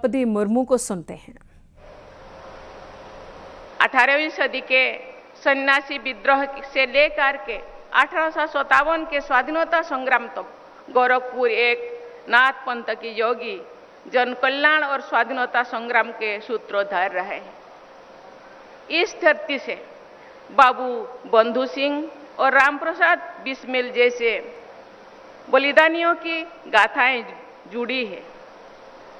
द्रौपदी मुर्मू को सुनते हैं। 18वीं सदी के सन्यासी विद्रोह से लेकर के 1857 के स्वाधीनता संग्राम तक गोरखपुर एक नाथ पंथ की योगी जन कल्याण और स्वाधीनता संग्राम के सूत्रधार रहे हैं। इस धरती से बाबू बंधु सिंह और राम प्रसाद बिस्मिल जैसे बलिदानियों की गाथाएं जुड़ी है।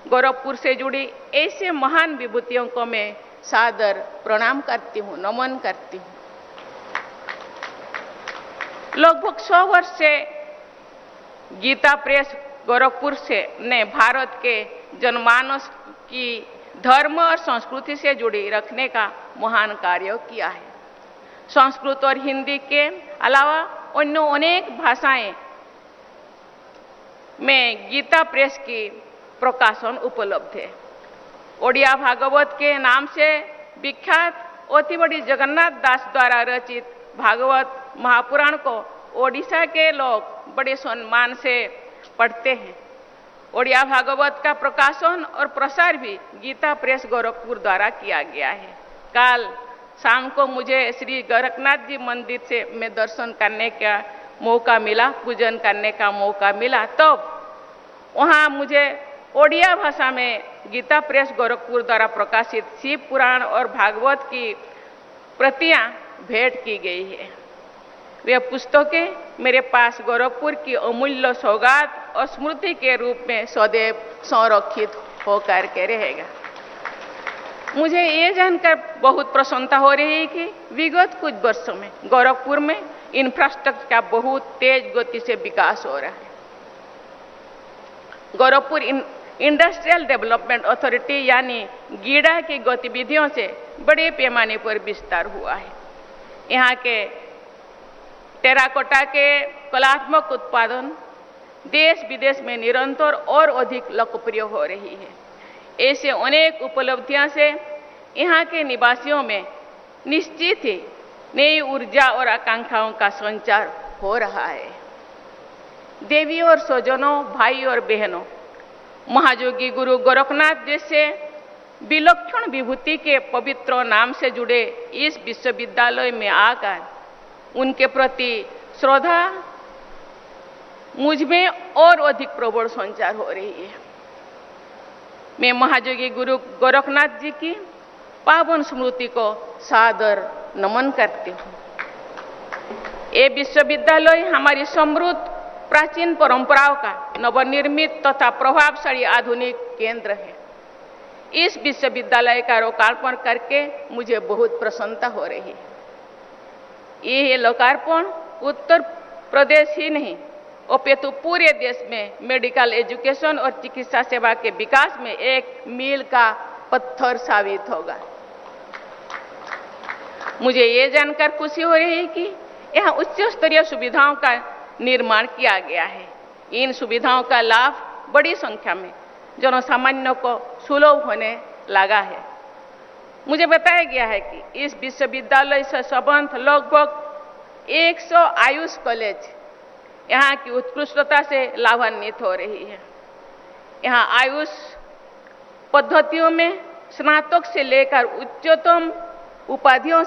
गोरखपुर से जुड़ी ऐसे महान विभूतियों को मैं सादर प्रणाम करती हूँ, नमन करती हूँ। लगभग 100 वर्ष से गीता प्रेस गोरखपुर से ने भारत के जनमानस की धर्म और संस्कृति से जुड़ी रखने का महान कार्य किया है। संस्कृत और हिंदी के अलावा अन्य अनेक भाषाएं में गीता प्रेस की प्रकाशन उपलब्ध है। ओडिया भागवत के नाम से विख्यात अति बड़ी जगन्नाथ दास द्वारा रचित भागवत महापुराण को ओडिशा के लोग बड़े सम्मान से पढ़ते हैं। ओडिया भागवत का प्रकाशन और प्रसार भी गीता प्रेस गोरखपुर द्वारा किया गया है। कल शाम को मुझे श्री गोरखनाथ जी मंदिर से में दर्शन करने का मौका मिला, पूजन करने का मौका मिला। तब वहाँ मुझे ओडिया भाषा में गीता प्रेस गोरखपुर द्वारा प्रकाशित शिव पुराण और भागवत की प्रतियां भेंट की गई है। वे पुस्तकें मेरे पास गोरखपुर की अमूल्य सौगात और स्मृति के रूप में सदैव संरक्षित होकर के रहेगा। मुझे ये जानकर बहुत प्रसन्नता हो रही है कि विगत कुछ वर्षों में गोरखपुर में इंफ्रास्ट्रक्चर का बहुत तेज गति से विकास हो रहा है। गोरखपुर इंडस्ट्रियल डेवलपमेंट अथॉरिटी यानी गीडा की गतिविधियों से बड़े पैमाने पर विस्तार हुआ है। यहाँ के टेराकोटा के कलात्मक उत्पादन देश विदेश में निरंतर और अधिक लोकप्रिय हो रही है। ऐसे अनेक उपलब्धियां से यहाँ के निवासियों में निश्चित ही नई ऊर्जा और आकांक्षाओं का संचार हो रहा है। देवी और स्वजनों, भाई और बहनों, महायोगी गुरु गोरखनाथ जैसे विलक्षण विभूति के पवित्र नाम से जुड़े इस विश्वविद्यालय में आकर उनके प्रति श्रद्धा मुझ में और अधिक प्रबल संचार हो रही है। मैं महायोगी गुरु गोरखनाथ जी की पावन स्मृति को सादर नमन करती हूँ। ये विश्वविद्यालय हमारी समृद्ध प्राचीन परंपराओं का नवनिर्मित तथा प्रभावशाली आधुनिक केंद्र है। इस विश्वविद्यालय का लोकार्पण करके मुझे बहुत प्रसन्नता हो रही है। ये लोकार्पण उत्तर प्रदेश ही नहीं अपितु पूरे देश में मेडिकल एजुकेशन और चिकित्सा सेवा के विकास में एक मील का पत्थर साबित होगा। मुझे ये जानकर खुशी हो रही है कि यहाँ उच्च स्तरीय सुविधाओं का निर्माण किया गया है। इन सुविधाओं का लाभ बड़ी संख्या में जनसामान्य को सुलभ होने लगा है। मुझे बताया गया है कि इस विश्वविद्यालय से संबद्ध लगभग 100 आयुष कॉलेज यहाँ की उत्कृष्टता से लाभान्वित हो रही है। यहाँ आयुष पद्धतियों में स्नातक से लेकर उच्चतम उपाधियों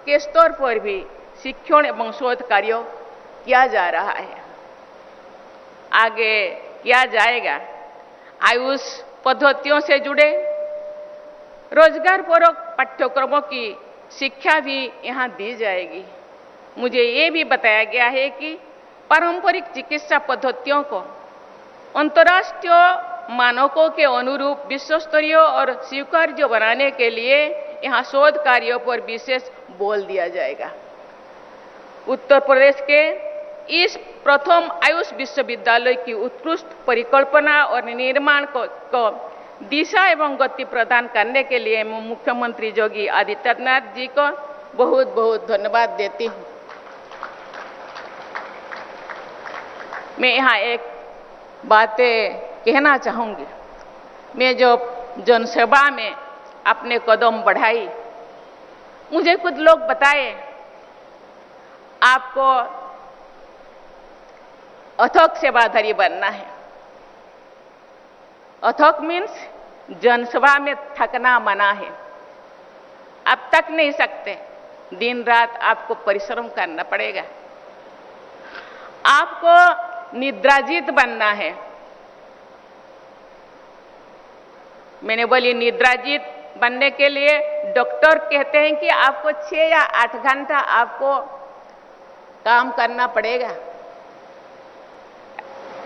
के स्तर पर भी शिक्षण एवं शोध कार्य किया जा रहा है, आगे किया जाएगा। आयुष पद्धतियों से जुड़े रोजगारपूर्वक पाठ्यक्रमों की शिक्षा भी यहाँ दी जाएगी। मुझे ये भी बताया गया है कि पारंपरिक चिकित्सा पद्धतियों को अंतर्राष्ट्रीय मानकों के अनुरूप विश्वस्तरीय और स्वीकार्य बनाने के लिए यहाँ शोध कार्यों पर विशेष बल दिया जाएगा। उत्तर प्रदेश के इस प्रथम आयुष विश्वविद्यालय की उत्कृष्ट परिकल्पना और निर्माण को दिशा एवं गति प्रदान करने के लिए मैं मुख्यमंत्री योगी आदित्यनाथ जी को बहुत बहुत धन्यवाद देती हूँ। मैं यहाँ एक बातें कहना चाहूँगी। मैं जो जनसेवा में अपने कदम बढ़ाई, मुझे कुछ लोग बताए आपको अथक सेवाधारी बनना है। अथक मीन्स जनसभा में थकना मना है। आप थक नहीं सकते, दिन रात आपको परिश्रम करना पड़ेगा। आपको निद्राजीत बनना है। मैंने बोली निद्राजीत बनने के लिए डॉक्टर कहते हैं कि आपको 6 या 8 घंटा आपको काम करना पड़ेगा,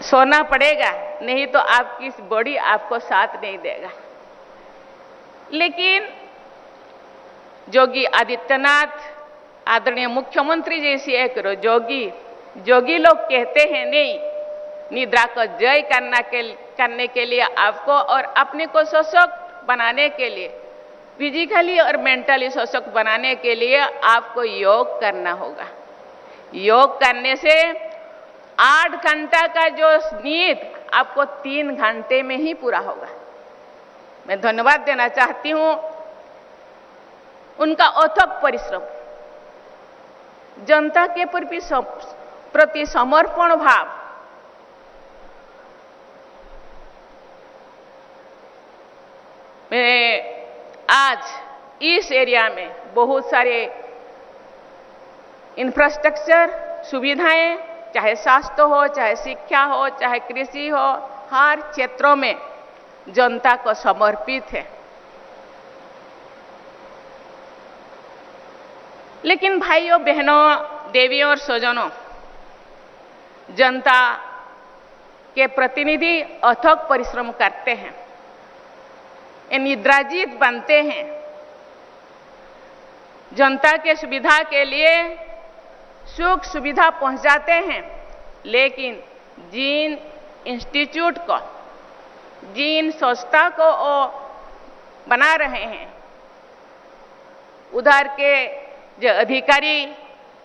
सोना पड़ेगा, नहीं तो आपकी बॉडी आपको साथ नहीं देगा। लेकिन योगी आदित्यनाथ आदरणीय मुख्यमंत्री जैसी एक जोगी लोग कहते हैं नहीं, निद्रा को जय करने के लिए आपको और अपने को सशक्त बनाने के लिए, फिजिकली और मेंटली सशक्त बनाने के लिए आपको योग करना होगा। योग करने से 8 घंटा का जो नींद आपको 3 घंटे में ही पूरा होगा। मैं धन्यवाद देना चाहती हूं उनका अथक परिश्रम, जनता के प्रति समर्पण भाव, मैं आज इस एरिया में बहुत सारे इंफ्रास्ट्रक्चर सुविधाएं, चाहे स्वास्थ्य हो, चाहे शिक्षा हो, चाहे कृषि हो, हर क्षेत्रों में जनता को समर्पित है। लेकिन भाइयों बहनों, देवियों और स्वजनों, जनता के प्रतिनिधि अथक परिश्रम करते हैं, ये निद्राजीत बनते हैं, जनता के सुविधा के लिए सुख सुविधा पहुंचाते हैं। लेकिन जिन इंस्टीट्यूट को, जिन संस्था को वो बना रहे हैं, उधर के जो अधिकारी,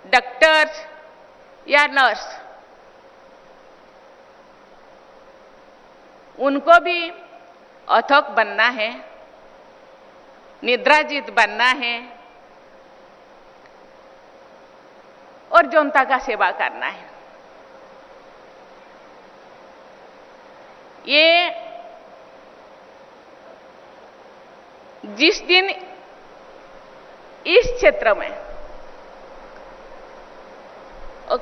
डॉक्टर्स या नर्स, उनको भी अथक बनना है, निद्राजीत बनना है और जनता का सेवा करना है। ये जिस दिन इस क्षेत्र में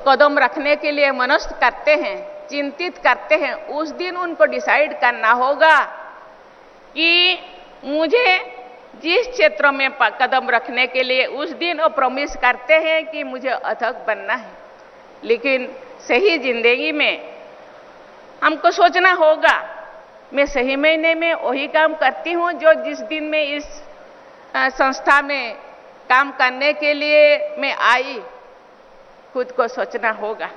कदम रखने के लिए मनस्थ करते हैं, चिंतित करते हैं, उस दिन उनको डिसाइड करना होगा कि मुझे जिस क्षेत्र में कदम रखने के लिए उस दिन वो प्रॉमिस करते हैं कि मुझे अथक बनना है। लेकिन सही जिंदगी में हमको सोचना होगा, मैं सही महीने में वही काम करती हूँ जो जिस दिन में इस संस्था में काम करने के लिए मैं आई, खुद को सोचना होगा।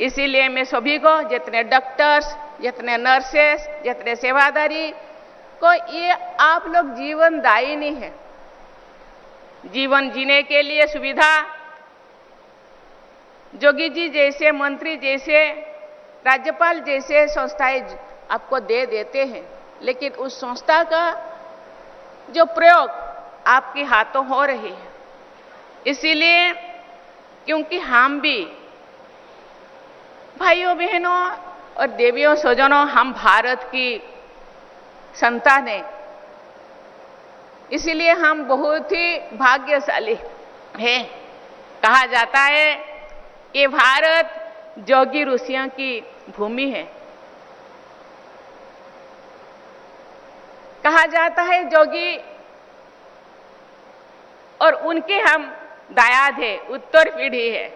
इसीलिए मैं सभी को, जितने डॉक्टर्स, जितने नर्सेस, जितने सेवादारी को, ये आप लोग जीवन दायिनी है। जीवन जीने के लिए सुविधा जोगी जी जैसे, मंत्री जैसे, राज्यपाल जैसे संस्थाएं आपको दे देते हैं, लेकिन उस संस्था का जो प्रयोग आपके हाथों हो रही है। इसीलिए क्योंकि हम भी भाइयों बहनों और देवियों स्वजनों, हम भारत की संतान हैं, इसीलिए हम बहुत ही भाग्यशाली हैं। कहा जाता है कि भारत जोगी ऋषियों की भूमि है। कहा जाता है जोगी और उनके हम दायाद है, उत्तर पीढ़ी है।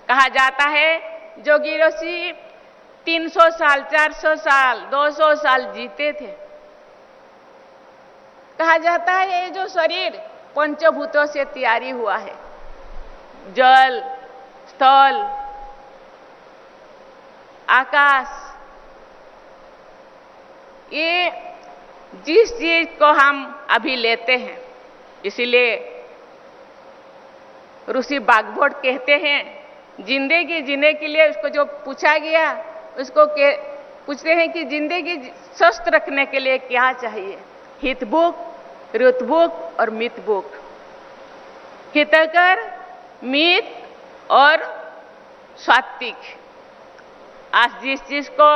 कहा जाता है जोगी ऋषि 300 साल, 400 साल, 200 साल जीते थे। कहा जाता है ये जो शरीर पंचभूतों से तैयारी हुआ है, जल, स्थल, आकाश, ये जिस चीज को हम अभी लेते हैं, इसीलिए ऋषि बागभट कहते हैं, जिंदगी जीने के लिए उसको जो पूछा गया, उसको पूछते हैं कि जिंदगी स्वस्थ रखने के लिए क्या चाहिए? हितभुक, ऋतभुक और मितभुक। हितकर, मित और सात्विक। आज जिस चीज को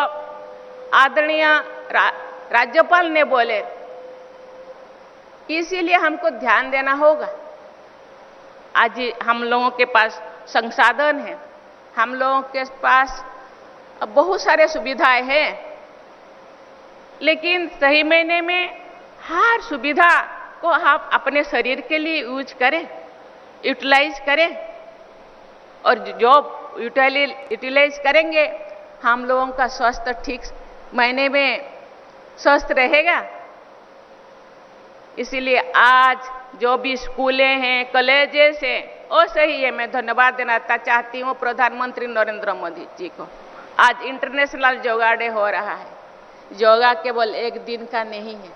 आदरणीय राज्यपाल ने बोले, इसीलिए हमको ध्यान देना होगा। आज हम लोगों के पास संसाधन है, हम लोगों के पास बहुत सारे सुविधाएं हैं, लेकिन सही मायने में हर सुविधा को हम अपने शरीर के लिए यूज करें, यूटिलाइज करें, और जो यूटिलाइज करेंगे हम लोगों का स्वास्थ्य ठीक मायने में स्वस्थ रहेगा। इसीलिए आज जो भी स्कूलें हैं, कॉलेजेस हैं, और सही है, मैं धन्यवाद देना चाहती हूँ प्रधानमंत्री नरेंद्र मोदी जी को। आज इंटरनेशनल योगा डे हो रहा है। योगा केवल एक दिन का नहीं है।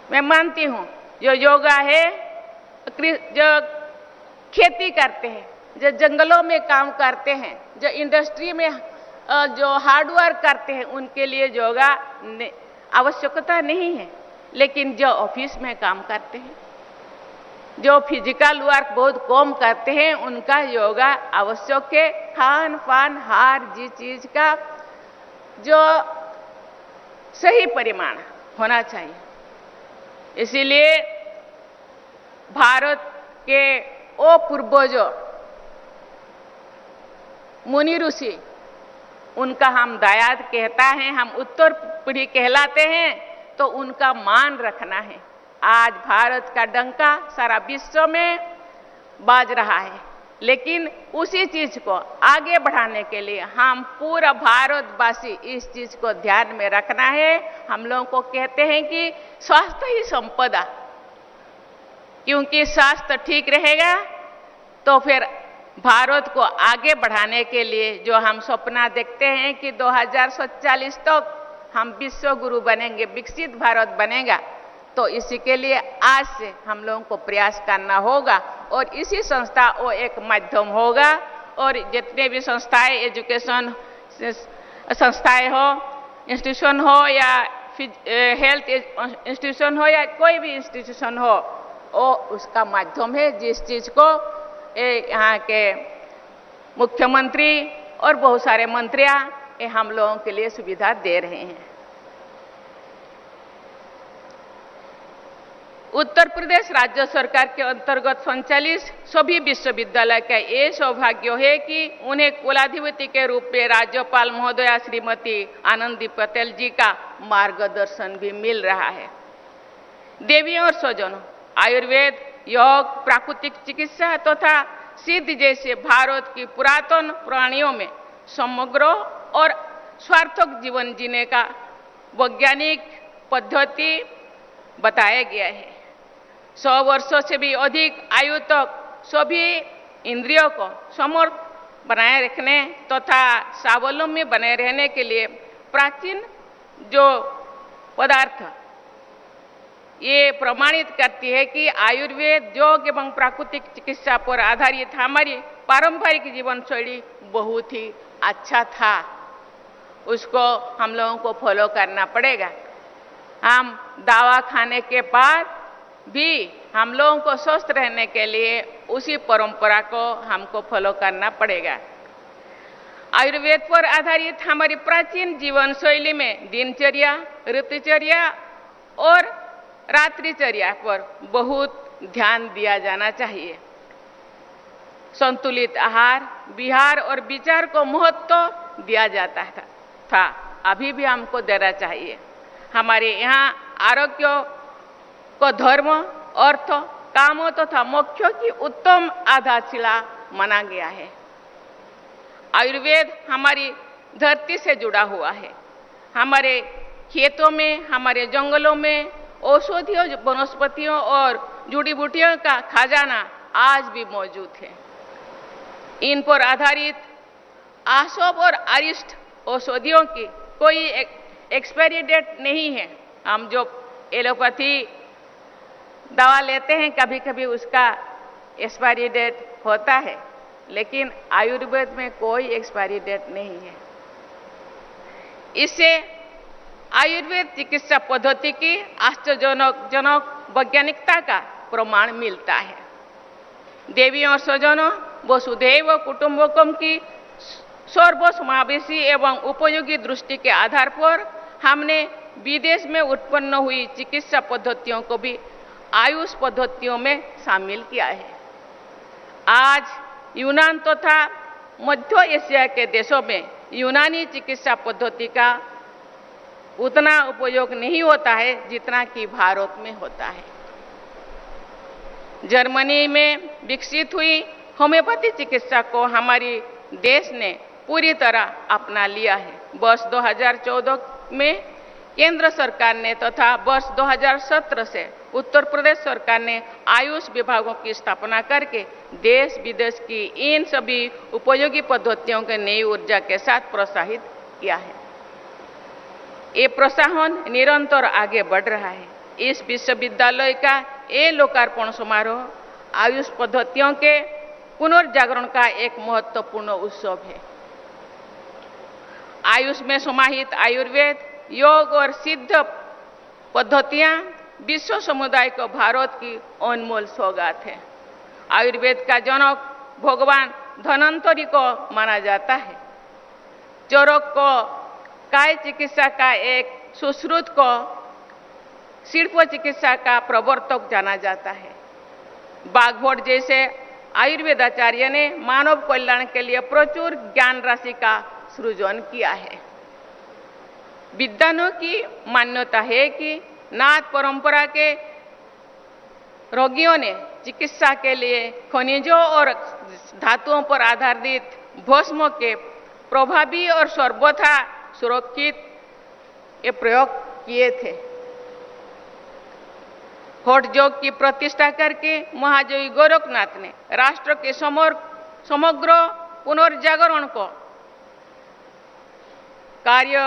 मैं मानती हूँ जो योगा है, जो खेती करते हैं, जो जंगलों में काम करते हैं, जो इंडस्ट्री में जो हार्डवर्क करते हैं, उनके लिए योगा आवश्यकता नहीं है। लेकिन जो ऑफिस में काम करते हैं, जो फिजिकल वर्क बहुत कम करते हैं, उनका योगा आवश्यक है। खान पान हर चीज का जो सही परिमाण होना चाहिए। इसीलिए भारत के ओ पूर्वजों मुनि ऋषि, उनका हम दायाद कहता है, हम उत्तर पीढ़ी कहलाते हैं, तो उनका मान रखना है। आज भारत का डंका सारा विश्व में बाज रहा है, लेकिन उसी चीज को आगे बढ़ाने के लिए हम पूरा भारतवासी इस चीज को ध्यान में रखना है। हम लोगों को कहते हैं कि स्वास्थ्य ही संपदा, क्योंकि स्वास्थ्य ठीक रहेगा तो फिर भारत को आगे बढ़ाने के लिए जो हम सपना देखते हैं कि 2047 तक हम विश्व गुरु बनेंगे, विकसित भारत बनेगा, तो इसी के लिए आज से हम लोगों को प्रयास करना होगा। और इसी संस्था वो एक माध्यम होगा, और जितने भी संस्थाएं, एजुकेशन संस्थाएं हो, इंस्टीट्यूशन हो, या हेल्थ इंस्टीट्यूशन हो, या कोई भी इंस्टीट्यूशन हो, वो उसका माध्यम है, जिस चीज को यहाँ के मुख्यमंत्री और बहुत सारे मंत्रियां ये हम लोगों के लिए सुविधा दे रहे हैं। उत्तर प्रदेश राज्य सरकार के अंतर्गत संचालित सभी विश्वविद्यालय का ये सौभाग्य है कि उन्हें कुलाधिपति के रूप में राज्यपाल महोदया श्रीमती आनंदी पटेल जी का मार्गदर्शन भी मिल रहा है। देवियों और स्वजनों, आयुर्वेद, योग, प्राकृतिक चिकित्सा तथा सिद्ध जैसे भारत की पुरातन प्राणियों में समग्र और सार्थक जीवन जीने का वैज्ञानिक पद्धति बताया गया है। 100 वर्षों से भी अधिक आयु तक सभी इंद्रियों को समर्थ बनाए रखने तथा स्वावलंबी बने रहने के लिए प्राचीन जो पदार्थ ये प्रमाणित करती है कि आयुर्वेद, योग एवं प्राकृतिक चिकित्सा पर आधारित हमारी पारंपरिक जीवन शैली बहुत ही अच्छा था। उसको हम लोगों को फॉलो करना पड़ेगा। हम दवा खाने के बाद भी हम लोगों को स्वस्थ रहने के लिए उसी परंपरा को हमको फॉलो करना पड़ेगा। आयुर्वेद पर आधारित हमारी प्राचीन जीवन शैली में दिनचर्या, ऋतुचर्या और रात्रिचर्या पर बहुत ध्यान दिया जाना चाहिए। संतुलित आहार, विहार और विचार को महत्व दिया जाता था, अभी भी हमको देना चाहिए। हमारे यहाँ आरोग्य को धर्म, अर्थ, काम तथा मोक्ष की उत्तम आधारशिला माना गया है। आयुर्वेद हमारी धरती से जुड़ा हुआ है। हमारे खेतों में, हमारे जंगलों में औषधियों, वनस्पतियों और जड़ी बूटियों का खजाना आज भी मौजूद है। इन पर आधारित आसोप और अरिष्ट औषधियों की कोई एक्सपायरी डेट नहीं है। हम जो एलोपैथी दवा लेते हैं, कभी कभी उसका एक्सपायरी डेट होता है, लेकिन आयुर्वेद में कोई एक्सपायरी डेट नहीं है। इससे आयुर्वेद चिकित्सा पद्धति की आश्चर्यजनक वैज्ञानिकता का प्रमाण मिलता है। देवियों और स्वजनों, वसुधैव कुटुंबकम की सर्वसमावेशी एवं उपयोगी दृष्टि के आधार पर हमने विदेश में उत्पन्न हुई चिकित्सा पद्धतियों को भी आयुष पद्धतियों में शामिल किया है। आज यूनान तथा मध्य एशिया के देशों में यूनानी चिकित्सा पद्धति का उतना उपयोग नहीं होता है जितना कि भारत में होता है। जर्मनी में विकसित हुई होम्योपैथी चिकित्सा को हमारी देश ने पूरी तरह अपना लिया है। वर्ष 2014 में केंद्र सरकार ने तथा वर्ष 2017 से उत्तर प्रदेश सरकार ने आयुष विभागों की स्थापना करके देश विदेश की इन सभी उपयोगी पद्धतियों के नई ऊर्जा के साथ प्रोत्साहित किया है। ये प्रोत्साहन निरंतर आगे बढ़ रहा है। इस विश्वविद्यालय का ये लोकार्पण समारोह आयुष पद्धतियों के पुनर्जागरण का एक महत्वपूर्ण उत्सव है। आयुष में समाहित आयुर्वेद, योग और सिद्ध पद्धतियां विश्व समुदाय को भारत की अनमोल सौगात है। आयुर्वेद का जनक भगवान धन्वंतरि को माना जाता है। चरक को काय चिकित्सा का एक सुश्रुत को शिल्प चिकित्सा का प्रवर्तक जाना जाता है। बागभट जैसे आयुर्वेदाचार्य ने मानव कल्याण के लिए प्रचुर ज्ञान राशि का सृजन किया है। विद्वानों की मान्यता है कि नाथ परंपरा के रोगियों ने चिकित्सा के लिए खनिजों और धातुओं पर आधारित भस्म के प्रभावी और सर्वथा सुरक्षित ये प्रयोग किए थे। हठ योग की प्रतिष्ठा करके महायोगी गोरखनाथ ने राष्ट्र के समग्र पुनर्जागरण को कार्य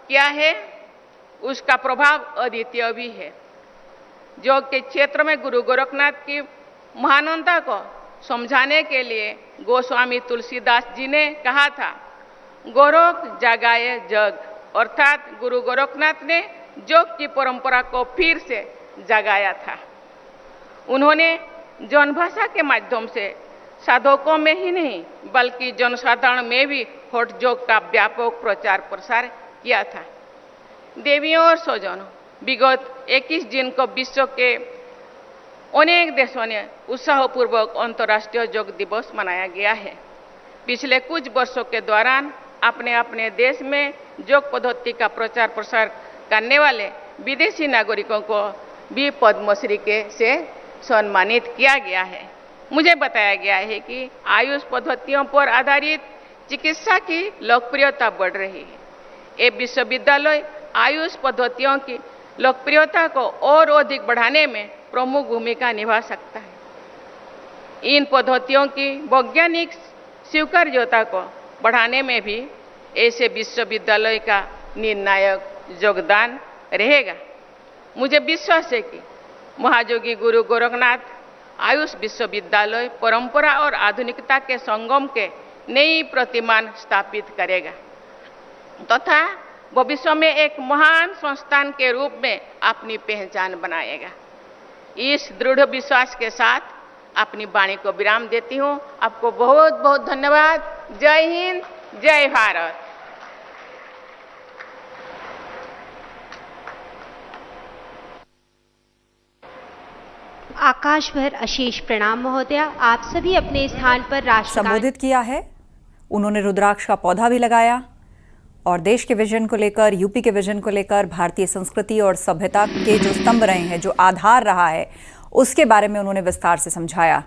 किया है। उसका प्रभाव अद्वितीय भी है। योग के क्षेत्र में गुरु गोरखनाथ की महानता को समझाने के लिए गोस्वामी तुलसीदास जी ने कहा था, गोरख जगाए जग, अर्थात गुरु गोरखनाथ ने योग की परंपरा को फिर से जगाया था। उन्होंने जनभाषा के माध्यम से साधकों में ही नहीं बल्कि जनसाधारण में भी हठ योग का व्यापक प्रचार प्रसार किया था। देवियों और स्वजनों, विगत 21 जून को विश्व के अनेक देशों ने उत्साहपूर्वक अंतर्राष्ट्रीय योग दिवस मनाया गया है। पिछले कुछ वर्षों के दौरान अपने अपने देश में योग पद्धति का प्रचार प्रसार करने वाले विदेशी नागरिकों को भी पद्मश्री से सम्मानित किया गया है। मुझे बताया गया है कि आयुष पद्धतियों पर आधारित चिकित्सा की लोकप्रियता बढ़ रही है। ये विश्वविद्यालय आयुष पद्धतियों की लोकप्रियता को और अधिक बढ़ाने में प्रमुख भूमिका निभा सकता है। इन पद्धतियों की वैज्ञानिक स्वीकार्यता को बढ़ाने में भी ऐसे विश्वविद्यालय का निर्णायक योगदान रहेगा। मुझे विश्वास है कि महायोगी गुरु गोरखनाथ आयुष विश्वविद्यालय परंपरा और आधुनिकता के संगम के नई प्रतिमान स्थापित करेगा तथा भविष्य में एक महान संस्थान के रूप में अपनी पहचान बनाएगा। इस दृढ़ विश्वास के साथ अपनी वाणी को विराम देती हूँ। आपको बहुत बहुत धन्यवाद। जय हिंद, जय भारत। आकाश भर अशेष प्रणाम महोदया। आप सभी अपने स्थान पर राष्ट्र संबोधित किया है। उन्होंने रुद्राक्ष का पौधा भी लगाया और देश के विजन को लेकर, यूपी के विजन को लेकर, भारतीय संस्कृति और सभ्यता के जो स्तंभ रहे हैं, जो आधार रहा है, उसके बारे में उन्होंने विस्तार से समझाया।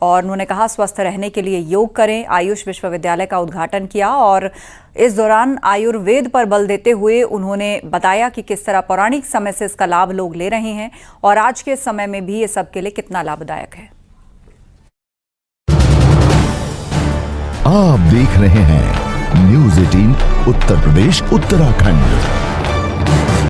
और उन्होंने कहा स्वस्थ रहने के लिए योग करें। आयुष विश्वविद्यालय का उद्घाटन किया और इस दौरान आयुर्वेद पर बल देते हुए उन्होंने बताया कि किस तरह पौराणिक समय से इसका लाभ लोग ले रहे हैं और आज के समय में भी ये सबके लिए कितना लाभदायक है। आप देख रहे हैं न्यूज़ 18 उत्तर प्रदेश उत्तराखंड।